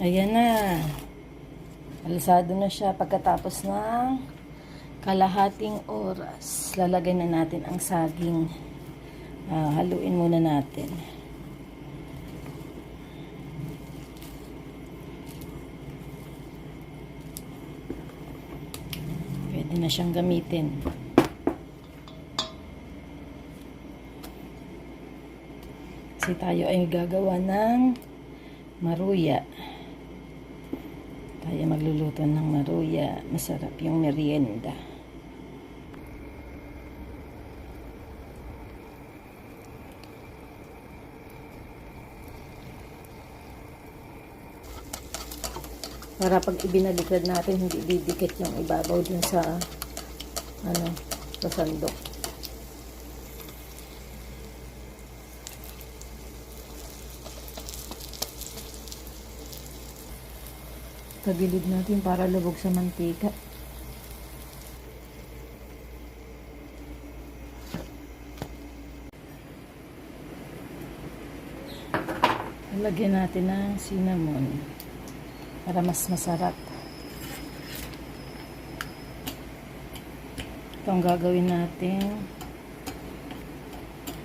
Ayan na. Alisado na siya pagkatapos ng kalahating oras. Lalagay na natin ang saging. Haluin muna natin. Pwede na siyang gamitin. Kasi tayo ay gagawa ng maruya. Tayo magluluto ng maruya. Masarap yung merienda. Para pag ibinaliktad natin, hindi didikit yung ibabaw dun sa sa sandok. Tagilid natin para lubog sa mantika. Lagyan natin ng cinnamon para mas masarap. Ito ang gagawin natin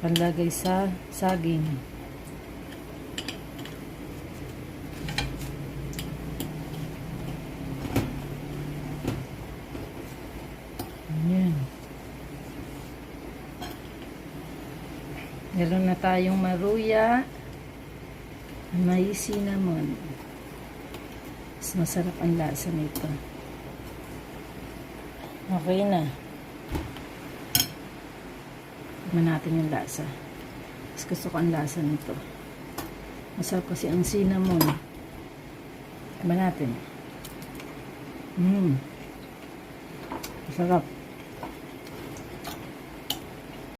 panlagay sa saging. Ayan. Meron na tayong maruya, may cinnamon. Mas masarap ang lasa nito. Okay na. Tignan natin yung lasa. Mas gusto ko ang lasa nito. Masarap kasi ang cinnamon. Tignan natin. Masarap.